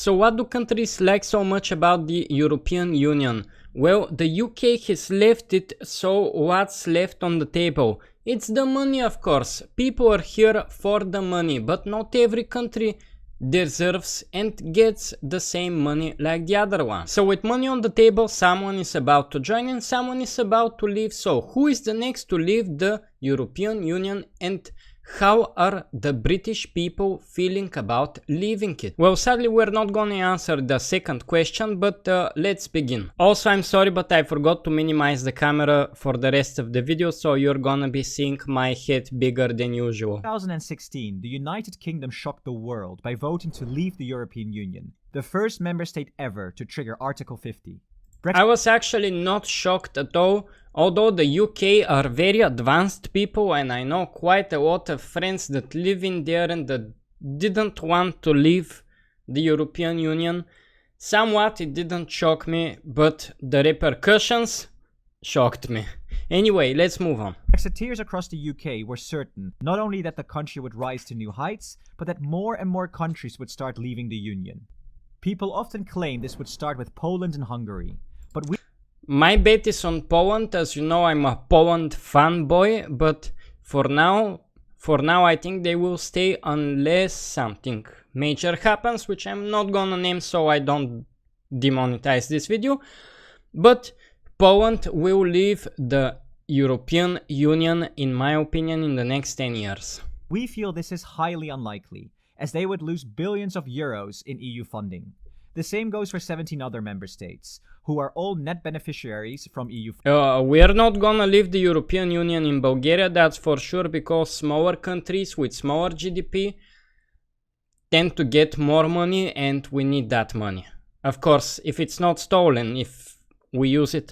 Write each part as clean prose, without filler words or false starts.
So what do countries like so much about the European Union? Well, the UK has left it, so what's left on the table? It's the money, of course. People are here for the money, but not every country deserves and gets the same money like the other one. So with money on the table, someone is about to join and someone is about to leave. So who is the next to leave the European Union, and how are the British people feeling about leaving it? Well, sadly we're not gonna answer the second question, but let's begin. Also, I'm sorry, but I forgot to minimize the camera for the rest of the video, so you're gonna be seeing my head bigger than usual. 2016, the United Kingdom shocked the world by voting to leave the European Union, the first member state ever to trigger Article 50. I was actually not shocked at all, although the UK are very advanced people and I know quite a lot of friends that live in there and that didn't want to leave the European Union. Somewhat it didn't shock me, but the repercussions shocked me. Anyway, let's move on. Brexiteers across the UK were certain not only that the country would rise to new heights, but that more and more countries would start leaving the Union. People often claim this would start with Poland and Hungary. But my bet is on Poland. As you know, I'm a Poland fanboy, but for now I think they will stay unless something major happens, which I'm not gonna name so I don't demonetize this video. But Poland will leave the European Union, in my opinion, in the next 10 years. We feel this is highly unlikely, as they would lose billions of euros in EU funding. The same goes for 17 other member states, who are all net beneficiaries from EU. We are not gonna leave the European Union in Bulgaria, that's for sure, because smaller countries with smaller GDP tend to get more money and we need that money. Of course, if it's not stolen, if we use it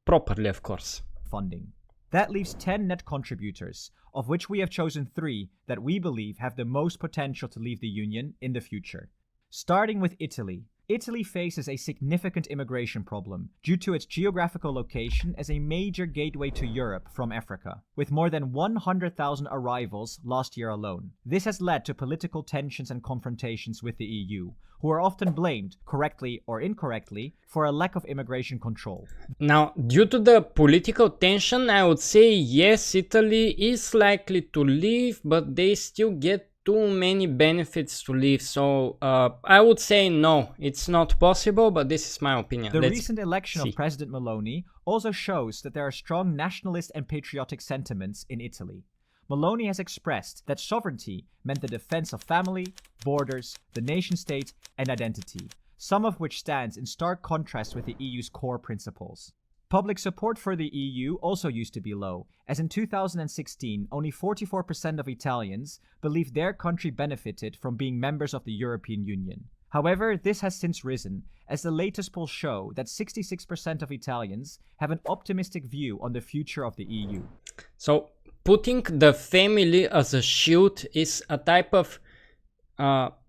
properly, of course. Funding. That leaves 10 net contributors, of which we have chosen 3 that we believe have the most potential to leave the Union in the future. Starting with Italy. Italy faces a significant immigration problem due to its geographical location as a major gateway to Europe from Africa, with more than 100,000 arrivals last year alone. This has led to political tensions and confrontations with the EU, who are often blamed, correctly or incorrectly, for a lack of immigration control. Now, due to the political tension, I would say yes, Italy is likely to leave, but they still get too many benefits to leave, so I would say no, it's not possible, but this is my opinion. The recent election of President Meloni also shows that there are strong nationalist and patriotic sentiments in Italy. Meloni has expressed that sovereignty meant the defense of family, borders, the nation state, and identity, some of which stands in stark contrast with the EU's core principles. Public support for the EU also used to be low, as in 2016 only 44% of Italians believed their country benefited from being members of the European Union. However, this has since risen, as the latest polls show that 66% of Italians have an optimistic view on the future of the EU. So, putting the family as a shield is a type of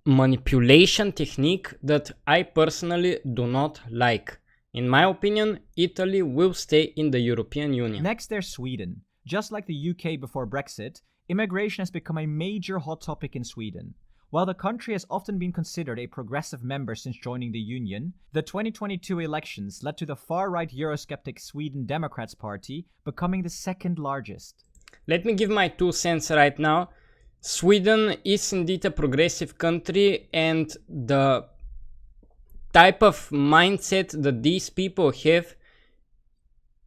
manipulation technique that I personally do not like. In my opinion, Italy will stay in the European Union. Next, there's Sweden. Just like the UK before Brexit, immigration has become a major hot topic in Sweden. While the country has often been considered a progressive member since joining the Union, the 2022 elections led to the far-right Eurosceptic Sweden Democrats Party becoming the second largest. Let me give my 2 cents right now. Sweden is indeed a progressive country, and the type of mindset that these people have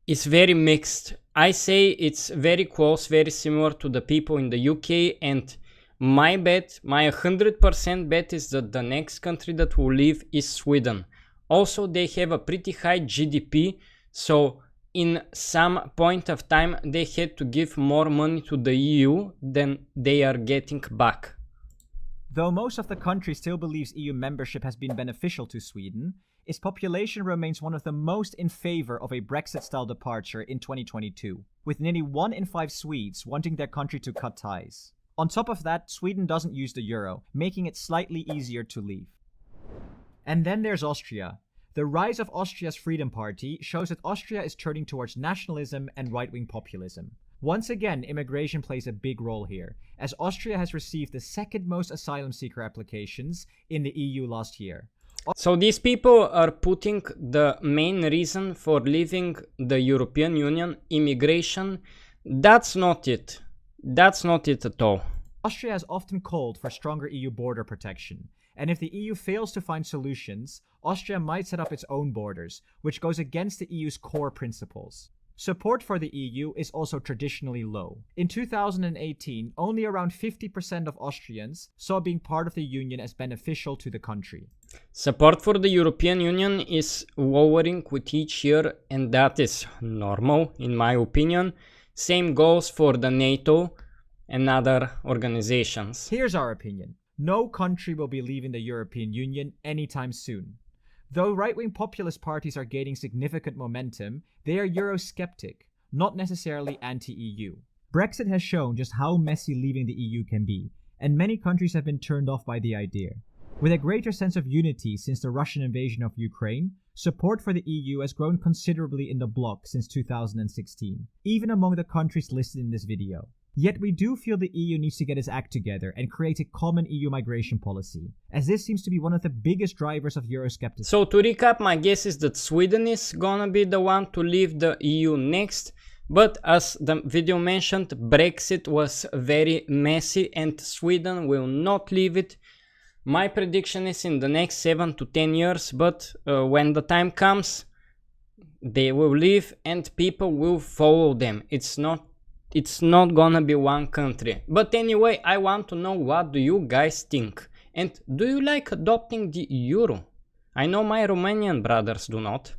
is very mixed. I say it's very close, very similar to the people in the UK, and my bet, my 100% bet is that the next country that will leave is Sweden. Also, they have a pretty high GDP, so in some point of time they had to give more money to the EU than they are getting back. Though most of the country still believes EU membership has been beneficial to Sweden, its population remains one of the most in favor of a Brexit-style departure in 2022, with nearly 1 in 5 Swedes wanting their country to cut ties. On top of that, Sweden doesn't use the euro, making it slightly easier to leave. And then there's Austria. The rise of Austria's Freedom Party shows that Austria is turning towards nationalism and right-wing populism. Once again, immigration plays a big role here, as Austria has received the second most asylum seeker applications in the EU last year. So these people are putting the main reason for leaving the European Union, immigration. That's not it. That's not it at all. Austria has often called for stronger EU border protection, and if the EU fails to find solutions, Austria might set up its own borders, which goes against the EU's core principles. Support for the EU is also traditionally low. In 2018, only around 50% of Austrians saw being part of the Union as beneficial to the country. Support for the European Union is lowering with each year, and that is normal, in my opinion. Same goes for the NATO and other organizations. Here's our opinion. No country will be leaving the European Union anytime soon. Though right-wing populist parties are gaining significant momentum, they are Eurosceptic, not necessarily anti-EU. Brexit has shown just how messy leaving the EU can be, and many countries have been turned off by the idea. With a greater sense of unity since the Russian invasion of Ukraine, support for the EU has grown considerably in the bloc since 2016, even among the countries listed in this video. Yet we do feel the EU needs to get its act together and create a common EU migration policy, as this seems to be one of the biggest drivers of Euroscepticism. So to recap, my guess is that Sweden is gonna be the one to leave the EU next, but as the video mentioned, Brexit was very messy and Sweden will not leave it. My prediction is in the next 7 to 10 years, but when the time comes, they will leave and people will follow them. It's not gonna be one country. But anyway, I want to know, what do you guys think? And do you like adopting the euro? I know my Romanian brothers do not.